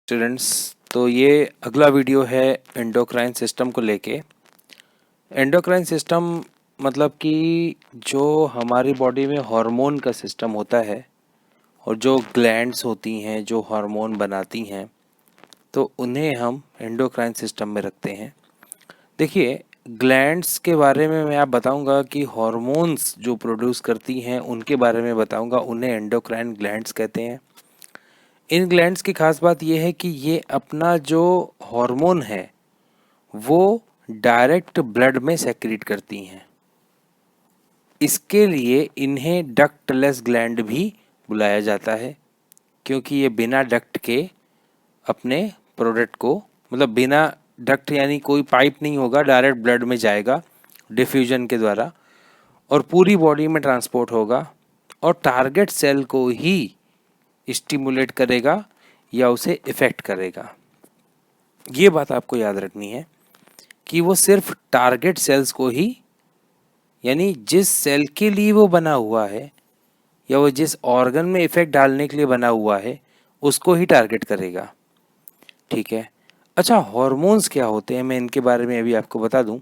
Students, तो ये अगला वीडियो है एंडोक्राइन सिस्टम को लेके। एंडोक्राइन सिस्टम मतलब कि जो हमारी बॉडी में हार्मोन का सिस्टम होता है और जो ग्लैंड्स होती हैं जो हार्मोन बनाती हैं, तो उन्हें हम एंडोक्राइन सिस्टम में रखते हैं। देखिए, ग्लैंड्स के बारे में मैं आप बताऊंगा कि हार्मोन्स जो प्रोड्यूस करती हैं उनके बारे में बताऊंगा, उन्हें एंडोक्राइन ग्लैंड्स कहते हैं। इन ग्लैंड्स की खास बात यह है कि ये अपना जो हार्मोन है वो डायरेक्ट ब्लड में सेक्रेट करती हैं। इसके लिए इन्हें डक्टलेस ग्लैंड भी बुलाया जाता है, क्योंकि ये बिना डक्ट के अपने प्रोडक्ट को, मतलब बिना डक्ट यानी कोई पाइप नहीं होगा, डायरेक्ट ब्लड में जाएगा डिफ्यूजन के द्वारा और पूरी बॉडी में ट्रांसपोर्ट होगा और टारगेट सेल को ही स्टिमुलेट करेगा या उसे इफेक्ट करेगा। ये बात आपको याद रखनी है कि वो सिर्फ टारगेट सेल्स को ही, यानी जिस सेल के लिए वो बना हुआ है या वो जिस ऑर्गन में इफेक्ट डालने के लिए बना हुआ है उसको ही टारगेट करेगा। ठीक है। अच्छा, हॉर्मोन्स क्या होते हैं, मैं इनके बारे में अभी आपको बता दूं।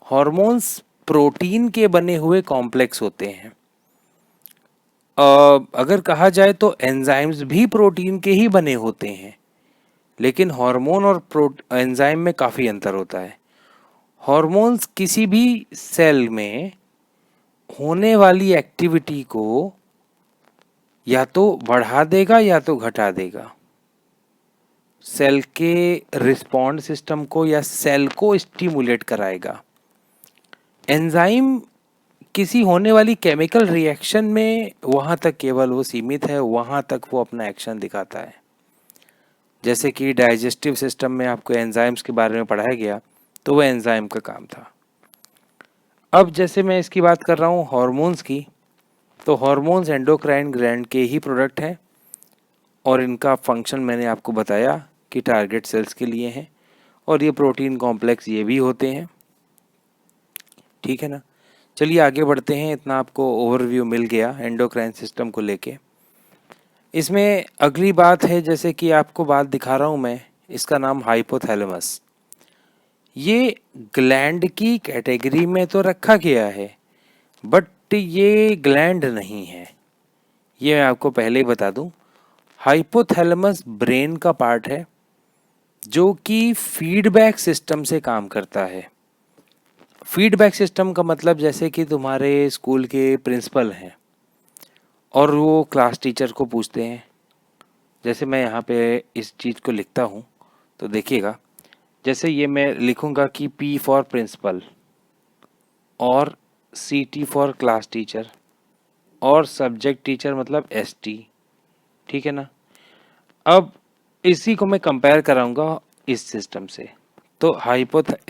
हॉर्मोन्स प्रोटीन के बने हुए कॉम्प्लेक्स होते हैं। अगर कहा जाए तो एंजाइम्स भी प्रोटीन के ही बने होते हैं, लेकिन हार्मोन और एंजाइम में काफ़ी अंतर होता है। हॉर्मोन्स किसी भी सेल में होने वाली एक्टिविटी को या तो बढ़ा देगा या तो घटा देगा। सेल के रिस्पॉन्ड सिस्टम को या सेल को स्टिमुलेट कराएगा। एंजाइम किसी होने वाली केमिकल रिएक्शन में वहाँ तक केवल वो सीमित है, वहाँ तक वो अपना एक्शन दिखाता है। जैसे कि डाइजेस्टिव सिस्टम में आपको एंजाइम्स के बारे में पढ़ाया गया, तो वह एंजाइम का काम था। अब जैसे मैं इसकी बात कर रहा हूँ हॉर्मोन्स की, तो हॉर्मोन्स एंडोक्राइन ग्लैंड के ही प्रोडक्ट हैं और इनका फंक्शन मैंने आपको बताया कि टारगेट सेल्स के लिए हैं और ये प्रोटीन कॉम्प्लेक्स ये भी होते हैं। ठीक है ना। चलिए आगे बढ़ते हैं, इतना आपको ओवरव्यू मिल गया एंडोक्राइन सिस्टम को लेके। इसमें अगली बात है, जैसे कि आपको बात दिखा रहा हूँ मैं, इसका नाम हाइपोथैलेमस। ये ग्लैंड की कैटेगरी में तो रखा गया है, बट ये ग्लैंड नहीं है, ये मैं आपको पहले ही बता दूं। हाइपोथैलेमस ब्रेन का पार्ट है जो कि फीडबैक सिस्टम से काम करता है। फीडबैक सिस्टम का मतलब जैसे कि तुम्हारे स्कूल के प्रिंसिपल हैं और वो क्लास टीचर को पूछते हैं। जैसे मैं यहाँ पे इस चीज़ को लिखता हूँ तो देखिएगा, जैसे ये मैं लिखूँगा कि P फॉर प्रिंसिपल और CT फॉर क्लास टीचर और सब्जेक्ट टीचर मतलब ST। ठीक है ना। अब इसी को मैं कंपेयर कराऊंगा इस सिस्टम से। तो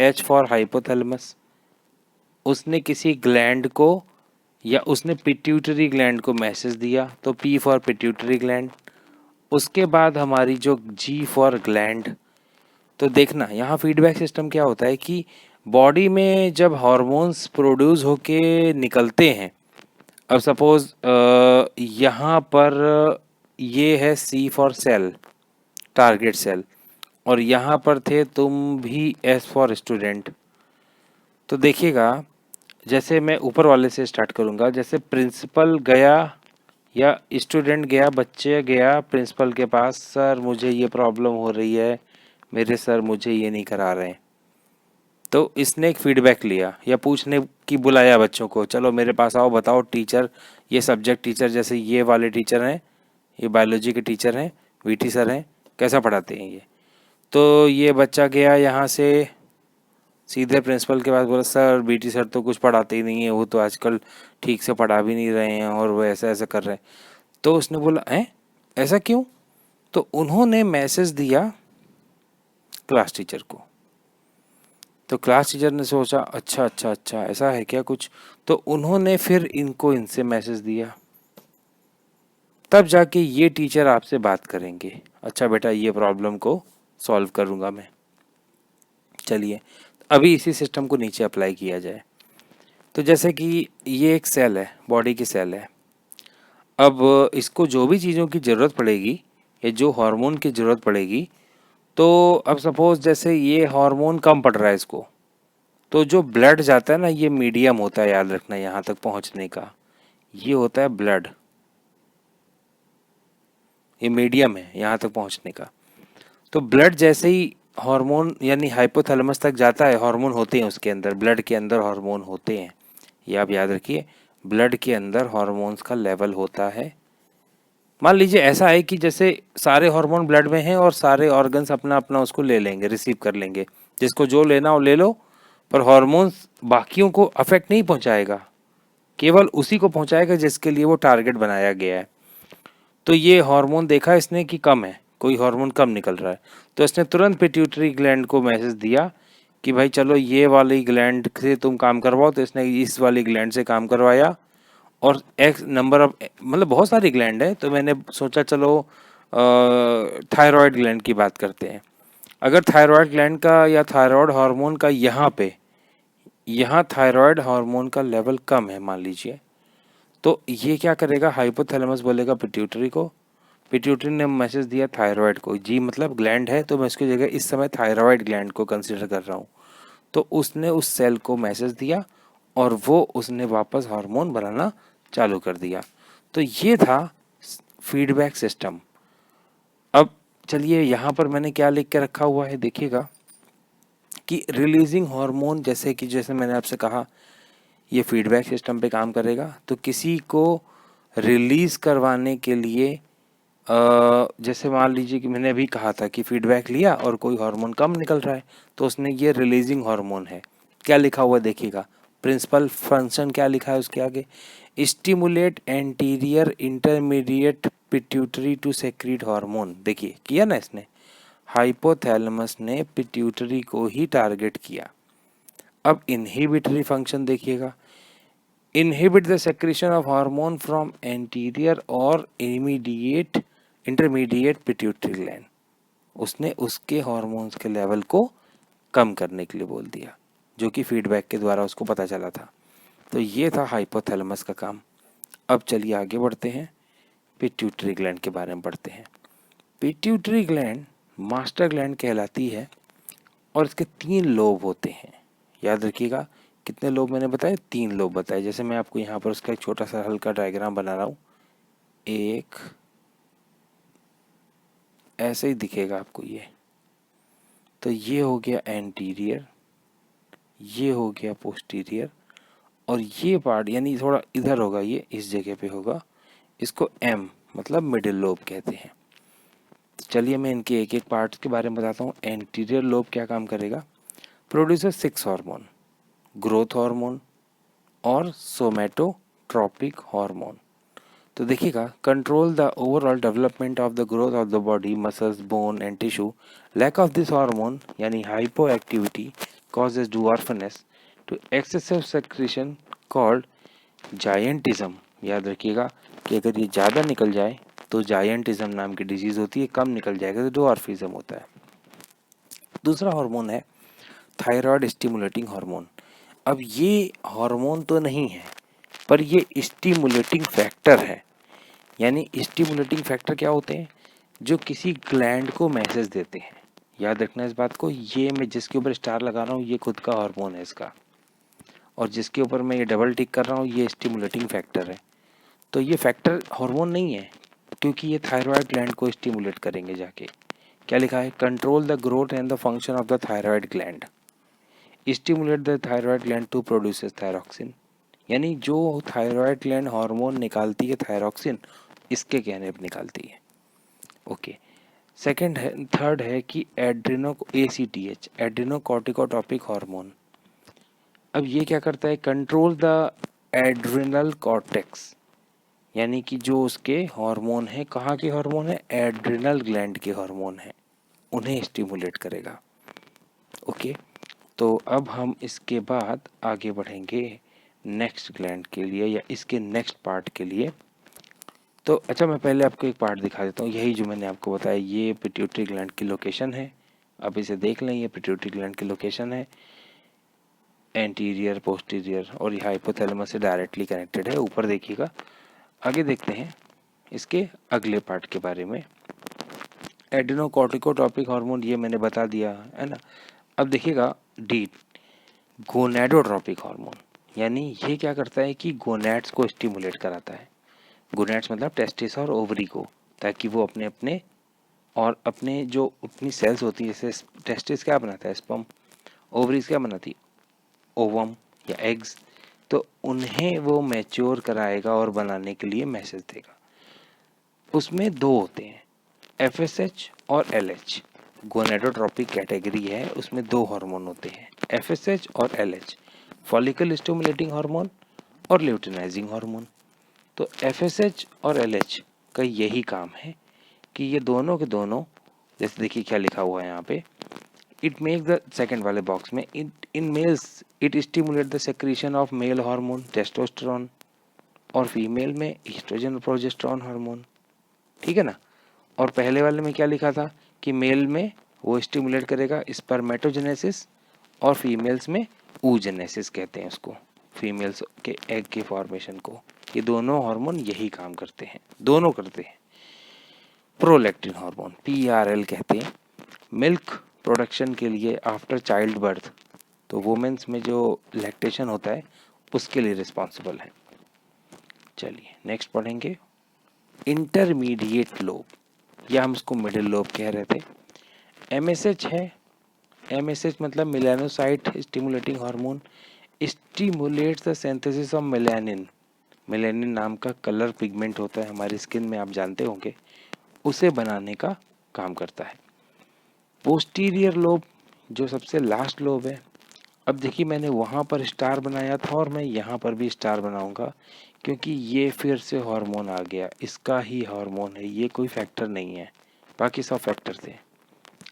H फॉर हाइपोथैलेमस, उसने किसी ग्लैंड को या उसने पिट्यूटरी ग्लैंड को मैसेज दिया, तो P फॉर पिट्यूटरी ग्लैंड। उसके बाद हमारी जो G फॉर ग्लैंड। तो देखना यहाँ फीडबैक सिस्टम क्या होता है कि बॉडी में जब हार्मोन्स प्रोड्यूस होके निकलते हैं, अब सपोज यहाँ पर ये है C for cell, target cell, और यहाँ पर थे तुम भी S फॉर स्टूडेंट। तो देखिएगा, जैसे मैं ऊपर वाले से स्टार्ट करूँगा, जैसे प्रिंसिपल गया या स्टूडेंट गया, बच्चे गया प्रिंसिपल के पास, सर मुझे ये प्रॉब्लम हो रही है, मेरे सर मुझे ये नहीं करा रहे हैं। तो इसने एक फीडबैक लिया या पूछने की बुलाया बच्चों को, चलो मेरे पास आओ, बताओ टीचर, ये सब्जेक्ट टीचर जैसे ये वाले टीचर हैं, ये बायोलॉजी के टीचर हैं, VT सर हैं, कैसा पढ़ाते हैं ये। तो ये बच्चा गया यहाँ से सीधे प्रिंसिपल के पास, बोला सर VT सर तो कुछ पढ़ाते ही नहीं है, वो तो आजकल ठीक से पढ़ा भी नहीं रहे हैं और वो ऐसा ऐसा कर रहे हैं। तो उसने बोला हैं ऐसा क्यों। तो उन्होंने मैसेज दिया क्लास टीचर को। तो क्लास टीचर ने सोचा अच्छा अच्छा अच्छा ऐसा है क्या कुछ, तो उन्होंने फिर इनसे मैसेज दिया। तब जाके ये टीचर आपसे बात करेंगे, अच्छा बेटा ये प्रॉब्लम को सॉल्व करूँगा मैं। चलिए अभी इसी सिस्टम को नीचे अप्लाई किया जाए। तो जैसे कि ये एक सेल है, बॉडी की सेल है। अब इसको जो भी चीज़ों की ज़रूरत पड़ेगी या जो हार्मोन की ज़रूरत पड़ेगी, तो अब सपोज जैसे ये हार्मोन कम पड़ रहा है इसको, तो जो ब्लड जाता है ना, ये मीडियम होता है, याद रखना यहाँ तक पहुँचने का, ये होता है ब्लड, ये मीडियम है यहाँ तक पहुँचने का। तो ब्लड जैसे ही हार्मोन यानी हाइपोथैलेमस तक जाता है, हार्मोन होते हैं उसके अंदर, ब्लड के अंदर हार्मोन होते हैं, ये आप याद रखिए, ब्लड के अंदर हार्मोन्स का लेवल होता है। मान लीजिए ऐसा है कि जैसे सारे हार्मोन ब्लड में हैं और सारे ऑर्गन्स अपना अपना उसको ले लेंगे, रिसीव कर लेंगे, जिसको जो लेना हो ले लो, पर हार्मोन्स बाकियों को अफेक्ट नहीं पहुंचाएगा, केवल उसी को पहुंचाएगा जिसके लिए वो टारगेट बनाया गया है। तो ये हार्मोन देखा इसने कि कम है, कोई हार्मोन कम निकल रहा है, तो इसने तुरंत पिट्यूटरी ग्लैंड को मैसेज दिया कि भाई चलो ये वाली ग्लैंड से तुम काम करवाओ। तो इसने इस वाली ग्लैंड से काम करवाया, और एक्स नंबर ऑफ, मतलब बहुत सारी ग्लैंड है, तो मैंने सोचा चलो थायराइड ग्लैंड की बात करते हैं। अगर थायराइड ग्लैंड का या थायराइड हार्मोन का यहाँ थायराइड हार्मोन का लेवल कम है मान लीजिए, तो ये क्या करेगा, हाइपोथैलेमस बोलेगा पिट्यूटरी को, पिट्यूटरी ने मैसेज दिया थायराइड को, जी मतलब ग्लैंड है तो मैं इसकी जगह इस समय थायराइड ग्लैंड को कंसीडर कर रहा हूँ। तो उसने उस सेल को मैसेज दिया और वो उसने वापस हार्मोन बनाना चालू कर दिया। तो ये था फीडबैक सिस्टम। अब चलिए यहाँ पर मैंने क्या लिख के रखा हुआ है देखिएगा कि रिलीजिंग हार्मोन, जैसे मैंने आपसे कहा ये फीडबैक सिस्टम पे काम करेगा। तो किसी को रिलीज करवाने के लिए जैसे मान लीजिए कि मैंने अभी कहा था कि फीडबैक लिया और कोई हार्मोन कम निकल रहा है, तो उसने ये रिलीजिंग हार्मोन है, क्या लिखा हुआ देखिएगा, प्रिंसिपल फंक्शन क्या लिखा है उसके आगे, stimulate anterior intermediate pituitary to secrete hormone. देखिए किया ना इसने, हाइपोथैलेमस ने पिट्यूटरी को ही टारगेट किया। अब इनहिबिटरी फंक्शन देखिएगा, inhibit the secretion of hormone from anterior और intermediate pituitary gland। उसने उसके हार्मोन्स के लेवल को कम करने के लिए बोल दिया, जो कि फीडबैक के द्वारा उसको पता चला था। तो ये था हाइपोथैलेमस का काम। अब चलिए आगे बढ़ते हैं, पिट्यूटरी ग्लैंड के बारे में पढ़ते हैं। पिट्यूटरी ग्लैंड मास्टर ग्लैंड कहलाती है और इसके 3 लोब होते हैं, याद रखिएगा। कितने लोब मैंने बताए, 3 लोब बताए। जैसे मैं आपको यहाँ पर उसका एक छोटा सा हल्का डायग्राम बना रहा हूँ, एक ऐसे ही दिखेगा आपको ये। तो ये हो गया एंटीरियर, ये हो गया पोस्टीरियर, और ये पार्ट यानी थोड़ा इधर होगा, ये इस जगह पे होगा, इसको एम मतलब मिडिल लोब कहते हैं। चलिए मैं इनके एक एक पार्ट के बारे में बताता हूँ। एंटीरियर लोब क्या काम करेगा, प्रोड्यूसर 6 हार्मोन, ग्रोथ हार्मोन और सोमेटोट्रॉपिक हार्मोन। तो देखिएगा, control the overall development of the growth of the body, muscles, bone and tissue. Lack of this hormone यानी hypo activity causes dwarfness to excessive secretion called gigantism. याद रखिएगा कि अगर ये ज़्यादा निकल जाए तो जायंटिज्म नाम की डिजीज होती है, कम निकल जाएगा तो डुआर्फिज्म होता है। दूसरा हार्मोन है थायराइड स्टिमुलेटिंग हार्मोन। अब ये हार्मोन तो नहीं है, पर ये स्टिमुलेटिंग फैक्टर है। यानी स्टिमुलेटिंग फैक्टर क्या होते हैं, जो किसी ग्लैंड को मैसेज देते हैं। याद रखना इस बात को, ये मैं जिसके ऊपर स्टार लगा रहा हूँ ये खुद का हार्मोन है इसका, और जिसके ऊपर मैं ये डबल टिक कर रहा हूँ ये स्टिमुलेटिंग फैक्टर है। तो ये फैक्टर हार्मोन नहीं है, क्योंकि ये थायराइड ग्लैंड को स्टिमुलेट करेंगे जाके। क्या लिखा है, control the growth and the function of the thyroid gland, stimulate the thyroid gland to produces thyroxine. यानी जो थायराइड ग्लैंड हार्मोन निकालती है थायरॉक्सिन, इसके कहने पर निकालती है। ओके, सेकंड है, थर्ड है कि एड्रिनो ACTH एड्रिनोकॉर्टिकोटॉपिक हार्मोन। अब ये क्या करता है, कंट्रोल द एड्रिनल कॉर्टेक्स। यानी कि जो उसके हार्मोन है, कहाँ के हार्मोन है, एड्रिनल ग्लैंड के हार्मोन है, उन्हें स्टिमुलेट करेगा। ओके, तो अब हम इसके बाद आगे बढ़ेंगे नेक्स्ट ग्लैंड के लिए या इसके नेक्स्ट पार्ट के लिए। तो अच्छा, मैं पहले आपको एक पार्ट दिखा देता हूँ, यही जो मैंने आपको बताया, ये पिट्यूटरी ग्लैंड की लोकेशन है। अब इसे देख लें, ये पिट्यूटरी ग्लैंड की लोकेशन है, एंटीरियर, पोस्टीरियर, और ये हाइपोथैलेमस से डायरेक्टली कनेक्टेड है। ऊपर देखिएगा। आगे देखते हैं इसके अगले पार्ट के बारे में। एडिनोकॉर्टिकोट्रॉपिक हार्मोन ये मैंने बता दिया है ना। अब देखिएगा डी, गोनेडोट्रॉपिक हार्मोन, यानी ये क्या करता है कि गोनेड्स को स्टिमुलेट कराता है। गोनेड्स मतलब टेस्टिस और ओवरी को, ताकि वो अपने अपने और अपने जो अपनी सेल्स होती है, जैसे टेस्टिस क्या बनाता है, स्पर्म, ओवरीज क्या बनाती है, ओवम या एग्स, तो उन्हें वो मैच्योर कराएगा और बनाने के लिए मैसेज देगा। उसमें दो होते हैं, एफएसएच और एलएच। गोनेडोट्रॉपिक कैटेगरी है, उसमें दो हार्मोन होते हैं, एफएसएच और एलएच, फॉलिकल स्टिमुलेटिंग हार्मोन और ल्यूटिनाइजिंग हार्मोन। तो एफएसएच और एलएच का यही काम है कि ये दोनों के दोनों, जैसे देखिए क्या लिखा हुआ है यहाँ पे, इट मेक द सेकंड वाले बॉक्स में, in males it stimulate the secretion of male hormone testosterone, और फीमेल में ईस्ट्रोजन और प्रोजेस्टेरोन हार्मोन, ठीक है ना। और पहले वाले में क्या लिखा था कि मेल में वो स्टिमुलेट करेगा स्पर्मेटोजेनेसिस, और फीमेल्स में oogenesis कहते हैं उसको, फीमेल्स के एग के फॉर्मेशन को। ये दोनों हार्मोन यही काम करते हैं, दोनों करते हैं। प्रोलैक्टिन हार्मोन PRL कहते हैं, मिल्क प्रोडक्शन के लिए आफ्टर चाइल्ड बर्थ, तो वुमेन्स में जो लैक्टेशन होता है उसके लिए रिस्पॉन्सिबल है। चलिए नेक्स्ट पढ़ेंगे इंटरमीडिएट लोब, या हम उसको मिडिल लोब कह रहे थे। MSH है, MSH मतलब melanocyte stimulating hormone, stimulates the synthesis of melanin. Melanin नाम का कलर पिगमेंट होता है हमारी स्किन में, आप जानते होंगे, उसे बनाने का काम करता है। पोस्टीरियर लोब जो सबसे लास्ट लोब है, अब देखिए मैंने वहाँ पर स्टार बनाया था और मैं यहाँ पर भी स्टार बनाऊंगा, क्योंकि ये फिर से हार्मोन आ गया, इसका ही हार्मोन है, ये कोई फैक्टर नहीं है, बाकी सब फैक्टर थे।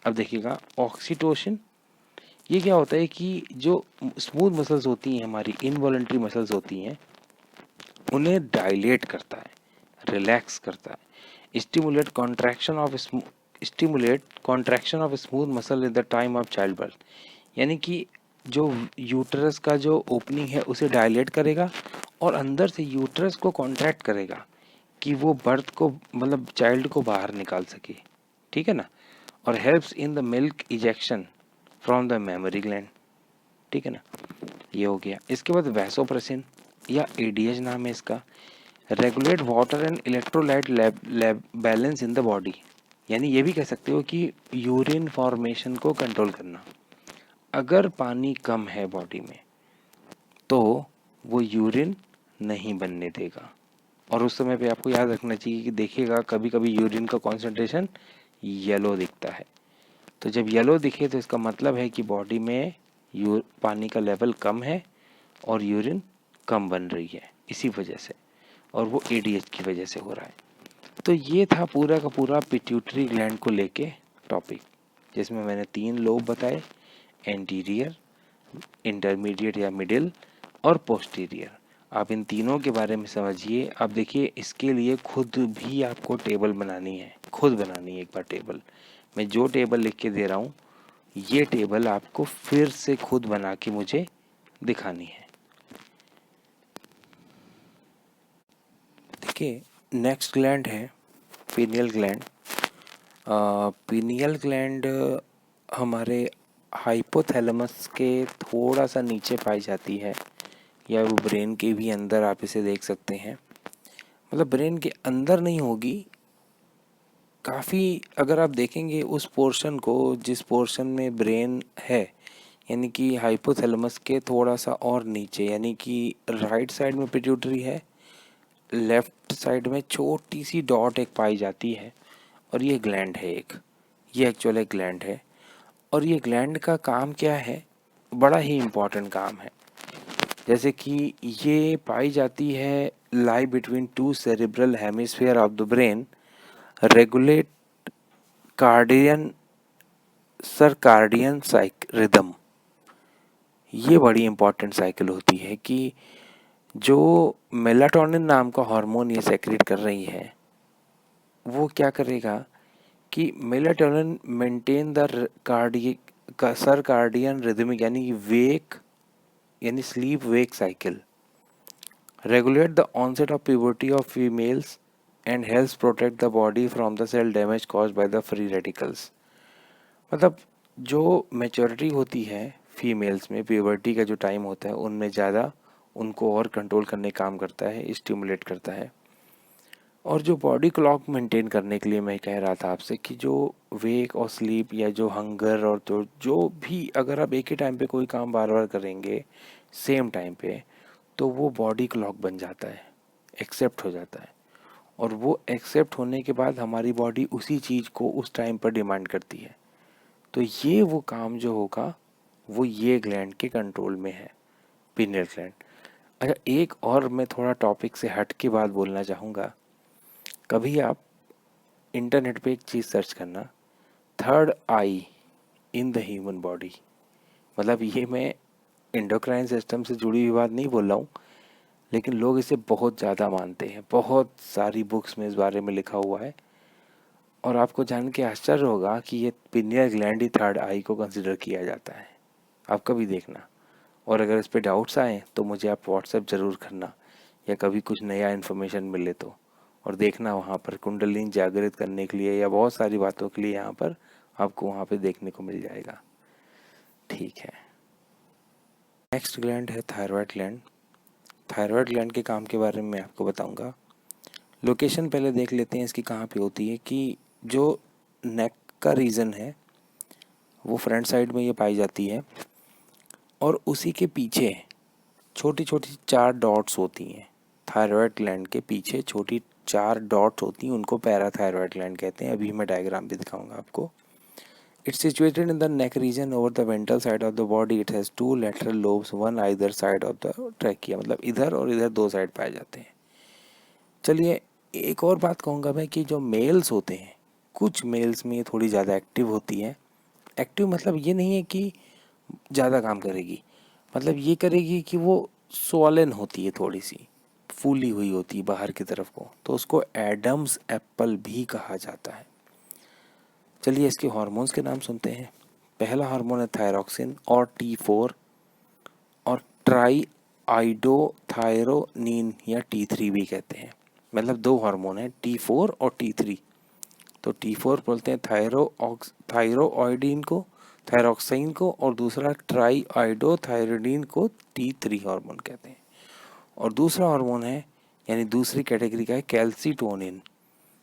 अब देखिएगा ऑक्सीटोसिन, ये क्या होता है कि जो स्मूथ मसल्स होती हैं हमारी, इनवॉलंटरी मसल्स होती हैं, उन्हें डायलेट करता है, रिलैक्स करता है, stimulate contraction of smooth muscle at the time of child birth, यानी कि जो यूटरस का जो ओपनिंग है उसे डायलेट करेगा और अंदर से यूटरस को कॉन्ट्रैक्ट करेगा कि वो बर्थ को मतलब चाइल्ड को बाहर निकाल सके, ठीक है ना। और helps in the milk ejection from the memory gland, ठीक है ना। ये हो गया। इसके बाद वैसोप्रेसिन या एडीएच नाम है इसका, regulate water and electrolyte balance in the body, यानी ये भी कह सकते हो कि यूरिन फॉर्मेशन को कंट्रोल करना। अगर पानी कम है बॉडी में तो वो यूरिन नहीं बनने देगा, और उस समय पे आपको याद रखना चाहिए कि देखिएगा कभी कभी यूरिन का कॉन्सेंट्रेशन येलो दिखता है, तो जब येलो दिखे तो इसका मतलब है कि बॉडी में पानी का लेवल कम है और यूरिन कम बन रही है इसी वजह से, और वो एडीएच की वजह से हो रहा है। तो ये था पूरा का पूरा पिट्यूटरी ग्लैंड को लेके टॉपिक, जिसमें मैंने 3 लोब बताए, एंटीरियर, इंटरमीडिएट या मिडिल और पोस्टीरियर। आप इन तीनों के बारे में समझिए। अब देखिए इसके लिए खुद भी आपको टेबल बनानी है, खुद बनानी है एक बार टेबल। मैं जो टेबल लिख के दे रहा हूँ ये टेबल आपको फिर से खुद बना के मुझे दिखानी है। देखिए नेक्स्ट ग्लैंड है पीनियल ग्लैंड। पीनियल ग्लैंड हमारे हाइपोथैलेमस के थोड़ा सा नीचे पाई जाती है, या वो ब्रेन के भी अंदर आप इसे देख सकते हैं, मतलब ब्रेन के अंदर नहीं होगी काफ़ी। अगर आप देखेंगे उस पोर्शन को जिस पोर्शन में ब्रेन है, यानी कि हाइपोथैलेमस के थोड़ा सा और नीचे, यानी कि राइट साइड में पिट्यूटरी है, लेफ्ट साइड में छोटी सी डॉट एक पाई जाती है, और ये ग्लैंड है एक, ये एक्चुअल एक ग्लैंड है। और ये ग्लैंड का काम क्या है, बड़ा ही इम्पोर्टेंट काम है। जैसे कि ये पाई जाती है lie between 2 cerebral hemisphere of the brain, regulate cardian circadian rhythm. ये बड़ी इंपॉर्टेंट साइकिल होती है कि जो मेलाटोनिन नाम का हार्मोन ये सेक्रेट कर रही है, वो क्या करेगा कि melatonin maintain the cardiac circadian rhythmic, यानी कि वेक यानी sleep wake cycle, regulate the onset of puberty of females and helps protect the body from the cell damage caused by the free radicals. मतलब जो maturity होती है females में, puberty का जो टाइम होता है उनमें ज़्यादा उनको और कंट्रोल करने काम करता है, स्टिमुलेट करता है। और जो बॉडी क्लॉक मेंटेन करने के लिए मैं कह रहा था आपसे कि जो वेक और स्लीप या जो हंगर और जो जो भी अगर आप एक ही टाइम पे कोई काम बार बार करेंगे सेम टाइम पे, तो वो बॉडी क्लॉक बन जाता है, एक्सेप्ट हो जाता है। और वो एक्सेप्ट होने के बाद हमारी बॉडी उसी चीज़ को उस टाइम पर डिमांड करती है। तो ये वो काम जो होगा वो ये ग्लैंड के कंट्रोल में है, पिनियल ग्लैंड। अच्छा, एक और मैं थोड़ा टॉपिक से हट के बात बोलना चाहूँगा। कभी आप इंटरनेट पे एक चीज़ सर्च करना, third I in the human body. मतलब ये मैं एंडोक्राइन सिस्टम से जुड़ी हुई बात नहीं बोल रहा हूँ, लेकिन लोग इसे बहुत ज़्यादा मानते हैं। बहुत सारी बुक्स में इस बारे में लिखा हुआ है। और आपको जान के आश्चर्य होगा कि ये पिनियल ग्लैंड ही थर्ड आई को कंसिडर किया जाता है। आप कभी देखना। और अगर इस पे डाउट्स आए तो मुझे आप व्हाट्सएप ज़रूर करना, या कभी कुछ नया इन्फॉर्मेशन मिले तो। और देखना वहाँ पर कुंडलिनी जागृत करने के लिए या बहुत सारी बातों के लिए यहाँ पर आपको वहाँ पे देखने को मिल जाएगा। ठीक है, नेक्स्ट ग्लैंड है थायराइड ग्लैंड। थायराइड ग्लैंड के काम के बारे में मैं आपको बताऊंगा। लोकेशन पहले देख लेते हैं इसकी कहाँ पे होती है। कि जो नेक का रीजन है वो फ्रंट साइड में ये पाई जाती है, और उसी के पीछे छोटी छोटी 4 डॉट्स होती हैं। थायराइड ग्लैंड के पीछे छोटी 4 डॉट्स होती हैं, उनको पैराथायराइड ग्लैंड कहते हैं। अभी मैं डायग्राम भी दिखाऊंगा आपको। It's situated in the neck region over the ventral side of the body. It has 2 lateral lobes, one either side of the trachea. मतलब इधर और इधर 2 साइड पाए जाते हैं। चलिए, एक और बात कहूँगा मैं कि जो मेल्स होते हैं, कुछ मेल्स में ये थोड़ी ज़्यादा एक्टिव होती है। एक्टिव मतलब ये नहीं है कि ज़्यादा काम करेगी, मतलब ये करेगी कि वो स्वॉलन होती है, थोड़ी सी फूली हुई होती है बाहर की तरफ को, तो उसको एडम्स एप्पल भी कहा जाता है। चलिए इसके हार्मोन्स के नाम सुनते हैं। पहला हार्मोन है थायरॉक्सिन और T4 और ट्राई आइडोथायरोनिन या T3 भी कहते हैं। मतलब 2 हार्मोन है, T4 और T3। तो T4 बोलते हैं थायरोऑइडिन को, थायरॉक्सिन को, और दूसरा ट्राई आइडोथायरोनिन को T3 हार्मोन कहते हैं। और दूसरा हार्मोन है, यानी दूसरी कैटेगरी का है कैल्सीटोनिन।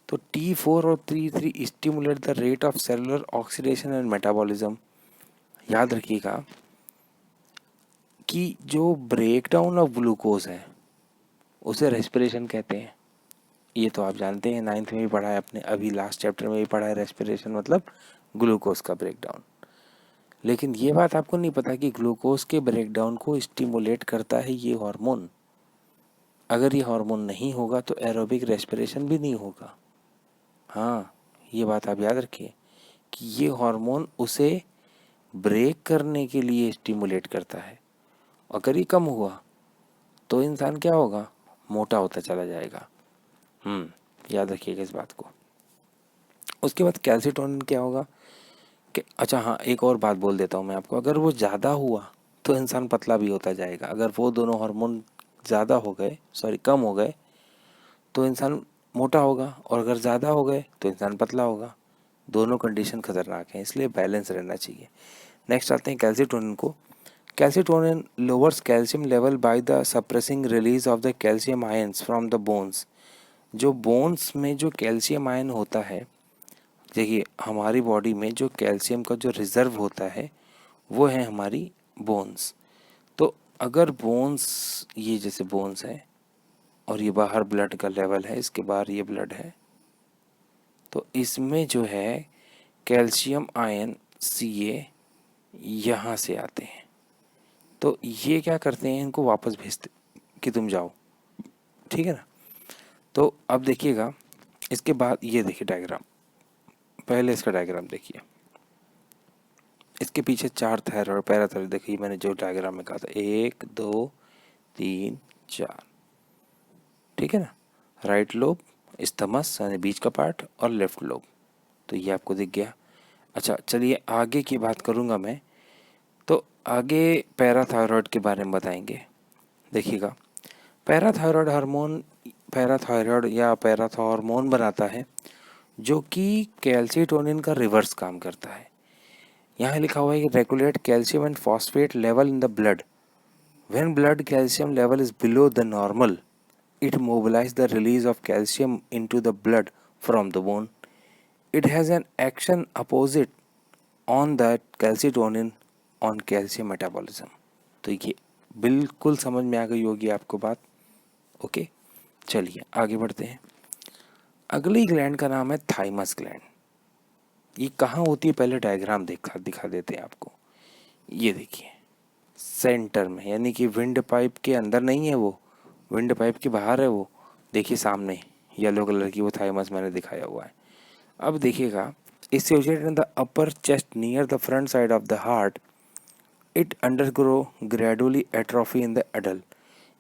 तो T4 और T3 stimulate the rate of cellular oxidation and metabolism. याद रखिएगा कि जो ब्रेकडाउन ऑफ ग्लूकोज है उसे रेस्पिरेशन कहते हैं। ये तो आप जानते हैं, 9th में भी पढ़ा है आपने, अभी लास्ट चैप्टर में भी पढ़ा है। रेस्पिरेशन मतलब ग्लूकोज का ब्रेकडाउन। लेकिन ये बात आपको नहीं पता कि ग्लूकोज के ब्रेकडाउन को स्टिमुलेट करता है ये हार्मोन। अगर ये हार्मोन नहीं होगा तो एरोबिक रेस्पिरेशन भी नहीं होगा। हाँ, ये बात आप याद रखिए कि ये हार्मोन उसे ब्रेक करने के लिए स्टिमुलेट करता है। अगर ये कम हुआ तो इंसान क्या होगा, मोटा होता चला जाएगा। याद रखिएगा इस बात को। उसके बाद कैल्सीटोनिन क्या होगा कि, अच्छा हाँ, एक और बात बोल देता हूँ मैं आपको। अगर वो ज़्यादा हुआ तो इंसान पतला भी होता जाएगा। अगर वो दोनों हार्मोन ज़्यादा हो गए, कम हो गए, तो इंसान मोटा होगा, और अगर ज़्यादा हो गए तो इंसान पतला होगा। दोनों कंडीशन खतरनाक हैं, इसलिए बैलेंस रहना चाहिए। नेक्स्ट आते हैं कैल्सीटोनिन को। Calcitonin lowers calcium level by the suppressing release of the calcium ions from the bones. जो बोन्स में जो कैल्शियम आयन होता है, देखिए हमारी बॉडी में जो कैल्शियम का जो रिजर्व होता है वो है हमारी बोन्स। तो अगर बोन्स, ये जैसे बोन्स है और ये बाहर ब्लड का लेवल है, इसके बाहर ये ब्लड है, तो इसमें जो है कैल्शियम आयन Ca यहाँ से आते हैं। तो ये क्या करते हैं, इनको वापस भेजते कि तुम जाओ, ठीक है ना। तो अब देखिएगा, इसके बाद ये देखिए डायग्राम, पहले इसका डायग्राम देखिए। इसके पीछे 4 थायराइड पैराथायराइड, देखिए मैंने जो डायग्राम में कहा था, 1 2 3 4, ठीक है ना। राइट लोब, स्थमस यानी बीच का पार्ट, और लेफ्ट लोब। तो ये आपको दिख गया। अच्छा चलिए आगे की बात करूँगा मैं। तो आगे पैराथायराइड के बारे में बताएंगे। देखिएगा, पैराथायराइड हार्मोन पैराथायरॉयड या पैराथॉर्मोन बनाता है जो कि कैल्सिटोनिन का रिवर्स काम करता है। यहाँ लिखा हुआ है कि regulate calcium and phosphate level in the blood. When blood calcium level is below the normal, it mobilizes the release of calcium into the blood from the bone. It has an action opposite on that calcitonin on calcium metabolism. तो ये बिल्कुल समझ में आ गई होगी आपको बात। Okay, चलिए आगे बढ़ते हैं। अगली ग्लैंड का नाम है थाइमस ग्लैंड। ये कहाँ होती है पहले डायग्राम दिखा देते हैं आपको। ये देखिए सेंटर में, यानी कि विंड पाइप के अंदर नहीं है वो, विंड पाइप के बाहर है वो। देखिए सामने येलो कलर की वो थाइमस मैंने दिखाया हुआ है। अब देखिएगा, is situated in the upper chest near the front side of the heart. It अंडरग्रो gradually atrophy in the adult.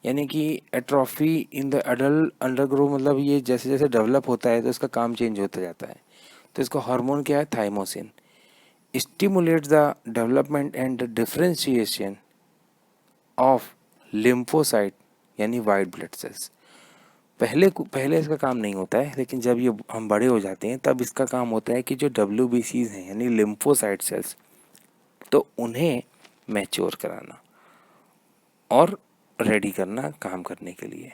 यानी कि एट्रोफी इन द एडल्ट, अंडरग्रो मतलब ये जैसे जैसे डेवलप होता है तो इसका काम चेंज होता जाता है। तो इसका हार्मोन क्या है? Thymosin. Stimulates the development and the differentiation of lymphocyte यानी वाइट ब्लड सेल्स। पहले इसका काम नहीं होता है, लेकिन जब ये हम बड़े हो जाते हैं तब इसका काम होता है कि जो WBCs हैं यानी लिम्फोसाइट सेल्स, तो उन्हें मैच्योर कराना और रेडी करना काम करने के लिए।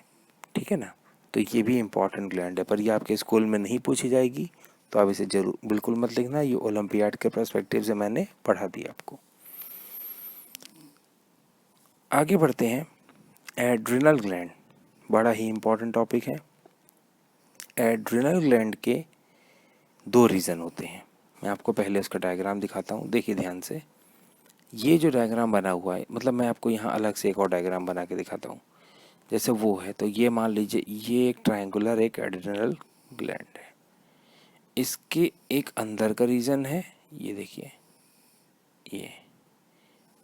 ठीक है ना? तो ये भी इम्पॉर्टेंट ग्लैंड है, पर ये आपके स्कूल में नहीं पूछी जाएगी, तो आप इसे जरूर बिल्कुल मत लिखना। ये ओलंपियाड के पर्सपेक्टिव से मैंने पढ़ा दिया आपको। आगे बढ़ते हैं। एड्रिनल ग्लैंड बड़ा ही इम्पॉर्टेंट टॉपिक है। एड्रिनल ग्लैंड के दो रीज़न होते हैं। मैं आपको पहले उसका डायग्राम दिखाता हूँ, देखिए ध्यान से। ये जो डायग्राम बना हुआ है, मतलब मैं आपको यहाँ अलग से एक और डायग्राम बना के दिखाता हूँ। जैसे वो है, तो ये मान लीजिए ये एक ट्रायंगुलर एक एड्रिनल ग्लैंड है। इसके एक अंदर का रीजन है, ये देखिए ये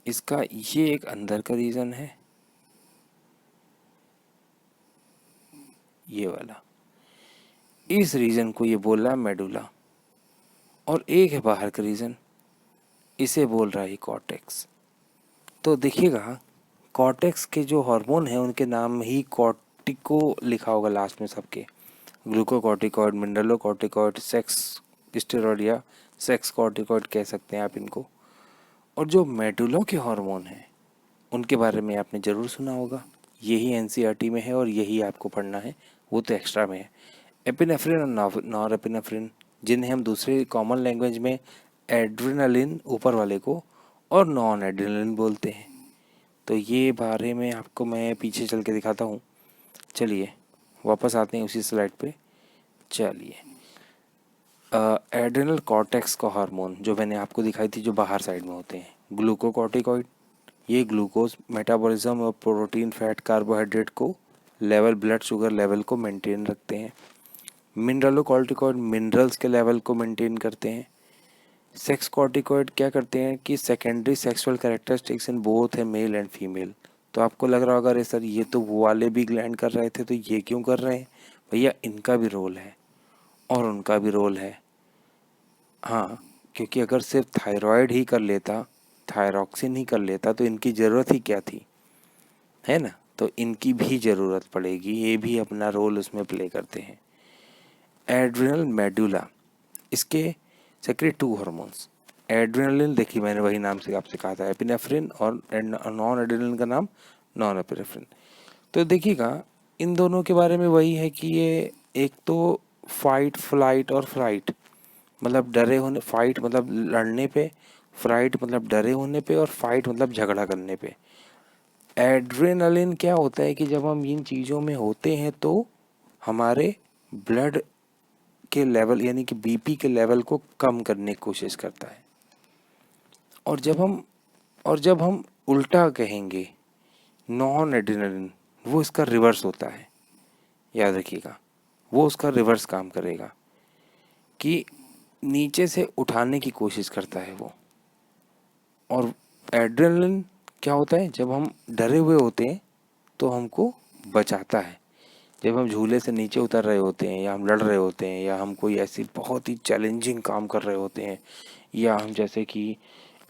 इसका, ये एक अंदर का रीजन है, ये वाला। इस रीजन को ये बोल रहा है मेडुला, और एक है बाहर का रीजन, इसे बोल रहा है कॉर्टेक्स। तो देखिएगा कॉर्टेक्स के जो हार्मोन हैं उनके नाम ही कॉर्टिको लिखा होगा लास्ट में सबके। ग्लूकोकॉर्टिकॉइड, मिनरलोकॉर्टिकॉइड, सेक्स स्टेरॉइड या सेक्स कॉर्टिकॉइड कह सकते हैं आप इनको। और जो मेडुला के हार्मोन हैं उनके बारे में आपने ज़रूर सुना होगा, यही NCERT में है और यही आपको पढ़ना है, वो तो एक्स्ट्रा में है। एपिनेफ्रिन और नॉर एपिनेफ्रिन, जिन्हें हम दूसरे कॉमन लैंग्वेज में एड्रिनलिन ऊपर वाले को और नॉन एड्रिनलिन बोलते हैं। तो ये बारे में आपको मैं पीछे चल के दिखाता हूँ। चलिए वापस आते हैं उसी स्लाइड पे। चलिए एड्रिनल कॉर्टेक्स का हार्मोन जो मैंने आपको दिखाई थी, जो बाहर साइड में होते हैं, ग्लूकोकॉर्टिकॉइड, ये ग्लूकोज मेटाबॉलिज्म और प्रोटीन, फैट, कार्बोहाइड्रेट को लेवल, ब्लड शुगर लेवल को मेंटेन रखते हैं। मिनरलोकॉर्टिकॉइड मिनरल्स के लेवल को मेंटेन करते हैं। सेक्स कॉर्टिकॉइड क्या करते हैं कि secondary sexual characteristics in both है मेल एंड फीमेल। तो आपको लग रहा होगा अरे सर ये तो वो वाले भी ग्लैंड कर रहे थे तो ये क्यों कर रहे हैं? भैया इनका भी रोल है और उनका भी रोल है। हाँ, क्योंकि अगर सिर्फ थायराइड ही कर लेता, थायरॉक्सिन ही कर लेता, तो इनकी ज़रूरत ही क्या थी, है ना? तो इनकी भी ज़रूरत पड़ेगी, ये भी अपना रोल उसमें प्ले करते हैं। एड्रिनल मेडुला, इसके सेक्रेट 2 हार्मोन्स। एड्रिनलिन देखिए मैंने वही नाम से आपसे कहा था, एपिनेफ्रिन, और नॉन एड्रिनलिन का नाम नॉन एपिनेफ्रिन। तो देखिएगा इन दोनों के बारे में वही है कि ये एक तो फाइट, फ्लाइट और फ्राइट, मतलब डरे होने, फाइट मतलब लड़ने पे, फ्राइट मतलब डरे होने पे, और फाइट मतलब झगड़ा करने पे। एड्रेनालिन क्या होता है कि जब हम इन चीज़ों में होते हैं तो हमारे ब्लड के लेवल यानी कि BP के लेवल को कम करने की कोशिश करता है। और जब हम उल्टा कहेंगे नॉन एड्रेनालिन, वो इसका रिवर्स होता है, याद रखिएगा, वो उसका रिवर्स काम करेगा कि नीचे से उठाने की कोशिश करता है वो। और एड्रेनलिन क्या होता है, जब हम डरे हुए होते हैं तो हमको बचाता है। जब हम झूले से नीचे उतर रहे होते हैं, या हम लड़ रहे होते हैं, या हम कोई ऐसी बहुत ही चैलेंजिंग काम कर रहे होते हैं, या हम जैसे कि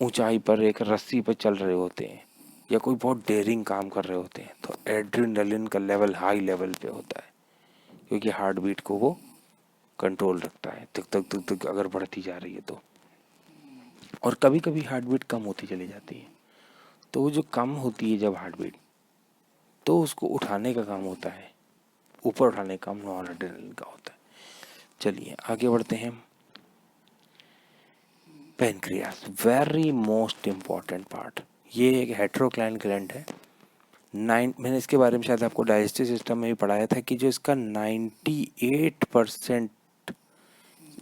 ऊंचाई पर एक रस्सी पर चल रहे होते हैं, या कोई बहुत डेयरिंग काम कर रहे होते हैं, तो एड्रेनलिन का लेवल हाई लेवल पे होता है। क्योंकि हार्ट बीट को वो कंट्रोल रखता है, तुक तुक तुक तुक अगर बढ़ती जा रही है तो। और कभी कभी हार्ट बीट कम होती चली जाती है, तो वो जो कम होती है जब हार्ट बीट, तो उसको उठाने का काम होता है, ऊपर उठाने का काम नॉरएड्रेनालिन का होता है। चलिए आगे बढ़ते हैं। Pancreas, very most important part. ये एक हेटेरोक्लाइन ग्लैंड है। मैंने इसके बारे में शायद आपको डाइजेस्टिव सिस्टम में भी पढ़ाया था कि जो इसका 98%,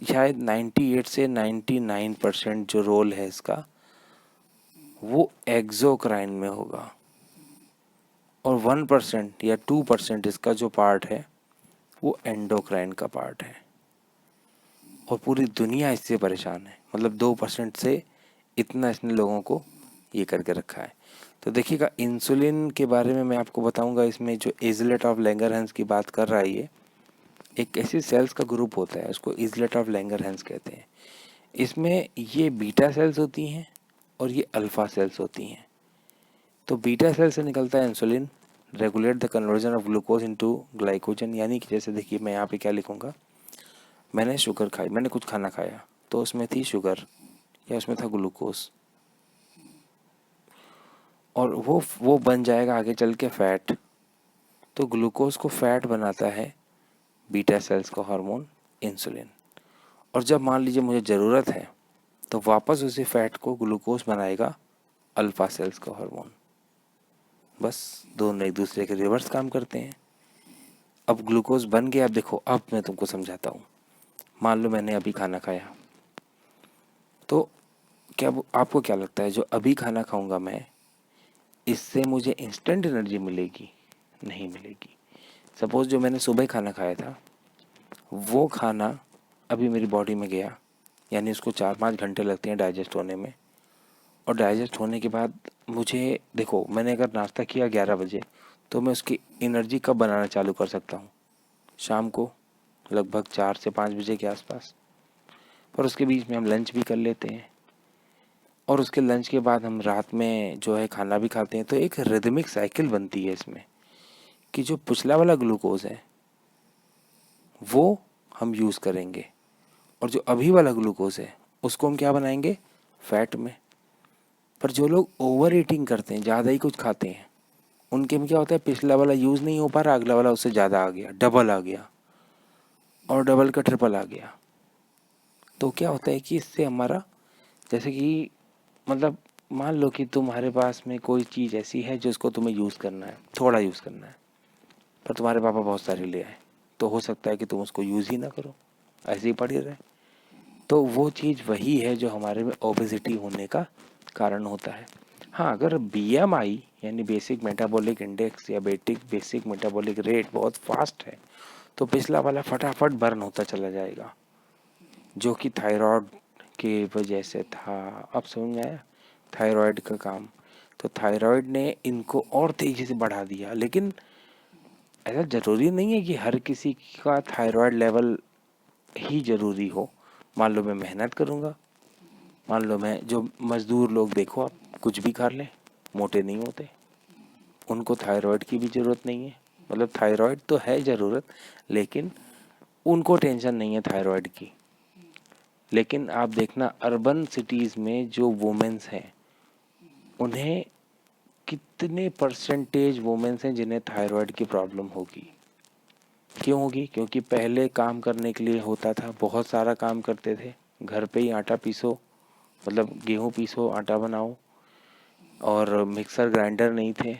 शायद 98 से 99% जो रोल है इसका, वो एक्सोक्राइन में होगा, और 1% या 2% इसका जो पार्ट है वो एंडोक्राइन का पार्ट है। और पूरी दुनिया इससे परेशान है, मतलब 2% से इतना इसने लोगों को ये करके रखा है। तो देखिएगा, इंसुलिन के बारे में मैं आपको बताऊंगा। इसमें जो इजलेट ऑफ लैंगरहैंस की बात कर रहा है, ये एक ऐसी सेल्स का ग्रुप होता है, उसको इजलेट ऑफ लैंगरहैंस कहते हैं। इसमें ये बीटा सेल्स होती हैं और ये अल्फा सेल्स होती हैं। तो बीटा सेल से निकलता है insulin, regulate the conversion of glucose into glycogen. यानी कि जैसे देखिए, मैं यहाँ पे क्या लिखूँगा, मैंने शुगर खाई, मैंने कुछ खाना खाया तो उसमें थी शुगर या उसमें था ग्लूकोज, और वो बन जाएगा आगे चल के फैट। तो ग्लूकोज को फैट बनाता है बीटा सेल्स का हार्मोन इंसुलिन। और जब मान लीजिए मुझे ज़रूरत है तो वापस उसी फैट को ग्लूकोज बनाएगा अल्फा सेल्स का हार्मोन। बस दोनों एक दूसरे के रिवर्स काम करते हैं। अब ग्लूकोज बन गया। अब देखो, अब मैं तुमको समझाता हूँ। मान लो मैंने अभी खाना खाया, तो क्या आपको क्या लगता है, जो अभी खाना खाऊंगा मैं, इससे मुझे इंस्टेंट एनर्जी मिलेगी? नहीं मिलेगी। सपोज जो मैंने सुबह खाना खाया था, वो खाना अभी मेरी बॉडी में गया, यानी उसको 4-5 घंटे लगते हैं डाइजेस्ट होने में। और डाइजेस्ट होने के बाद मुझे देखो, मैंने अगर नाश्ता किया 11 बजे, तो मैं उसकी एनर्जी कब बनाना चालू कर सकता हूँ? शाम को लगभग 4 से 5 बजे के आसपास। पर उसके बीच में हम लंच भी कर लेते हैं, और उसके लंच के बाद हम रात में जो है खाना भी खाते हैं। तो एक रिदमिक साइकिल बनती है इसमें, कि जो पिछला वाला ग्लूकोज है वो हम यूज़ करेंगे, और जो अभी वाला ग्लूकोज है उसको हम क्या बनाएंगे? फैट में। पर जो लोग ओवर ईटिंग करते हैं, ज़्यादा ही कुछ खाते हैं, उनके में क्या होता है, पिछला वाला यूज़ नहीं हो पा रहा, अगला वाला उससे ज़्यादा आ गया, डबल आ गया, और डबल का ट्रिपल आ गया। तो क्या होता है कि इससे हमारा, जैसे कि मतलब मान लो कि तुम्हारे पास में कोई चीज़ ऐसी है जिसको तुम्हें यूज़ करना है, थोड़ा यूज़ करना है, पर तुम्हारे पापा बहुत सारी ले आए, तो हो सकता है कि तुम उसको यूज़ ही ना करो, ऐसे ही पड़ी रहे। तो वो चीज़ वही है जो हमारे में ओबेसिटी होने का कारण होता है। हाँ, अगर बीएमआई यानी बेसिक मेटाबॉलिक इंडेक्स या बेसिक मेटाबॉलिक रेट बहुत फास्ट है, तो पिछला वाला फटाफट बर्न होता चला जाएगा, जो कि थायराइड की वजह से था। अब समझ में आया थायराइड का काम? तो थायराइड ने इनको और तेज़ी से बढ़ा दिया। लेकिन ऐसा ज़रूरी नहीं है कि हर किसी का थायराइड लेवल ही ज़रूरी हो। मान लो मैं मेहनत करूँगा, मान लो मैं, जो मज़दूर लोग देखो आप, कुछ भी खा लें, मोटे नहीं होते, उनको थायराइड की भी ज़रूरत नहीं है। मतलब थायराइड तो है ज़रूरत, लेकिन उनको टेंशन नहीं है थायराइड की। लेकिन आप देखना, अर्बन सिटीज़ में जो वुमेन्स हैं, उन्हें कितने परसेंटेज वुमेन्स हैं जिन्हें थायराइड की प्रॉब्लम होगी? क्यों होगी? क्योंकि पहले काम करने के लिए होता था, बहुत सारा काम करते थे, घर पे ही आटा पीसो, मतलब गेहूँ पीसो, आटा बनाओ, और मिक्सर ग्राइंडर नहीं थे,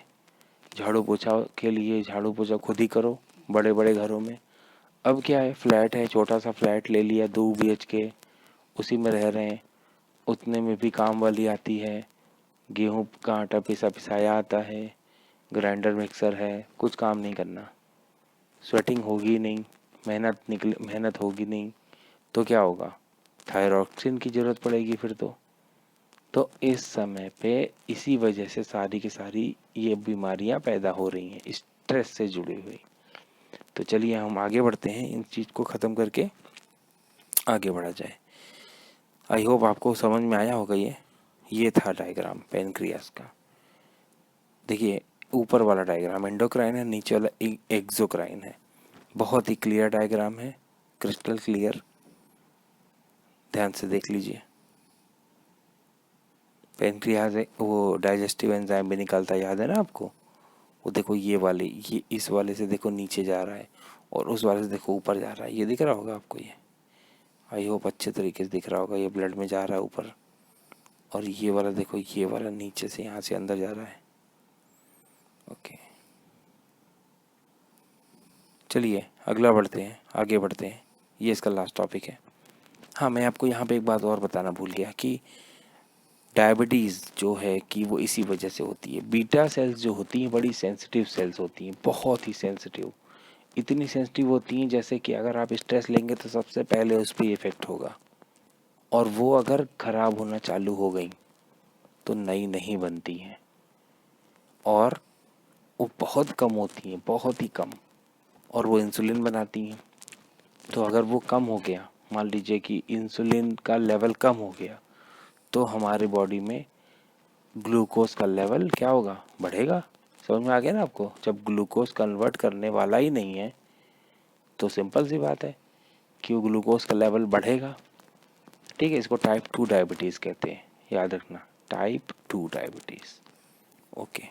झाड़ू पोछा के लिए झाड़ू पोछा खुद ही करो बड़े बड़े घरों में। अब क्या है, फ्लैट है, छोटा सा फ्लैट ले लिया 2 BHK, उसी में रह रहे हैं, उतने में भी काम वाली आती है, गेहूँ का आटा पिसाया आता है, ग्राइंडर मिक्सर है, कुछ काम नहीं करना, स्वेटिंग होगी नहीं, मेहनत होगी नहीं, तो क्या होगा? थायरॉक्सिन की ज़रूरत पड़ेगी फिर तो इस समय पे इसी वजह से सारी की सारी ये बीमारियां पैदा हो रही हैं, स्ट्रेस से जुड़ी हुई। तो चलिए हम आगे बढ़ते हैं, इन चीज़ को ख़त्म करके आगे बढ़ा जाए। आई होप आपको समझ में आया होगा। ये था डायग्राम पेनक्रियास का। देखिए, ऊपर वाला डायग्राम एंडोक्राइन है, नीचे वाला एक्सोक्राइन है। बहुत ही क्लियर डायग्राम है, क्रिस्टल क्लियर, ध्यान से देख लीजिए। पेनक्रियाज है, वो डाइजेस्टिव एंजाइम भी निकालता है, याद है ना आपको? वो देखो ये वाले, ये इस वाले से देखो नीचे जा रहा है और उस वाले से देखो ऊपर जा रहा है, ये दिख रहा होगा आपको? ये आई होप अच्छे तरीके से दिख रहा होगा। ये ब्लड में जा रहा है ऊपर, और ये वाला देखो, ये वाला नीचे से यहाँ से अंदर जा रहा है। ओके, चलिए अगला बढ़ते हैं, आगे बढ़ते हैं। ये इसका लास्ट टॉपिक है। हाँ, मैं आपको यहाँ पे एक बात और बताना भूल गया कि डायबिटीज़ जो है कि वो इसी वजह से होती है। बीटा सेल्स जो होती हैं बड़ी सेंसिटिव सेल्स होती हैं, बहुत ही सेंसिटिव। इतनी सेंसिटिव होती हैं जैसे कि अगर आप स्ट्रेस लेंगे तो सबसे पहले उस पर इफ़ेक्ट होगा, और वो अगर ख़राब होना चालू हो गई तो नई नहीं बनती हैं, और वो बहुत कम होती हैं, बहुत ही कम, और वो इंसुलिन बनाती हैं। तो अगर वो कम हो गया, मान लीजिए कि इंसुलिन का लेवल कम हो गया, तो हमारे बॉडी में ग्लूकोज का लेवल क्या होगा? बढ़ेगा। समझ में आ गया ना आपको? जब ग्लूकोज कन्वर्ट करने वाला ही नहीं है तो सिंपल सी बात है कि वो ग्लूकोज का लेवल बढ़ेगा। ठीक है, इसको टाइप 2 डायबिटीज़ कहते हैं, याद रखना, type 2 diabetes. Okay,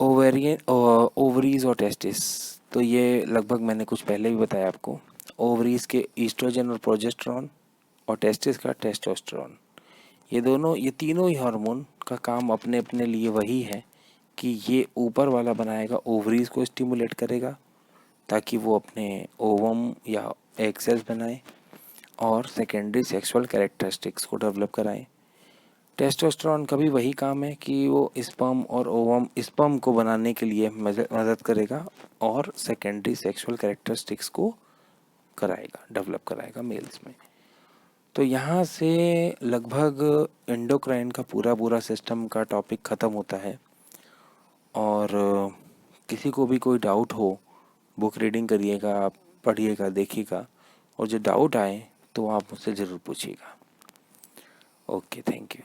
ovarian ovaries और टेस्टिस, तो ये लगभग मैंने कुछ पहले भी बताया आपको। ओवरीज के ईस्ट्रोजन और प्रोजेस्टेरॉन, और टेस्टिस का टेस्टोस्टेरोन। ये दोनों, ये तीनों ही हार्मोन का काम अपने अपने लिए वही है कि ये ऊपर वाला बनाएगा, ओवरीज को स्टिमुलेट करेगा ताकि वो अपने ओवम या एग सेल्स बनाए और सेकेंडरी सेक्सुअल कैरेक्टरिस्टिक्स को डेवलप कराएं। टेस्टोस्टेरोन का भी वही काम है कि वो स्पर्म और ओवम, स्पर्म को बनाने के लिए मदद करेगा और सेकेंडरी सेक्सुअल कैरेक्टरिस्टिक्स को कराएगा, डेवलप कराएगा मेल्स में। तो यहाँ से लगभग एंडोक्राइन का पूरा पूरा सिस्टम का टॉपिक ख़त्म होता है। और किसी को भी कोई डाउट हो, बुक रीडिंग करिएगा, आप पढ़िएगा, देखिएगा, और जो डाउट आए तो आप मुझसे ज़रूर पूछिएगा। Okay, thank you.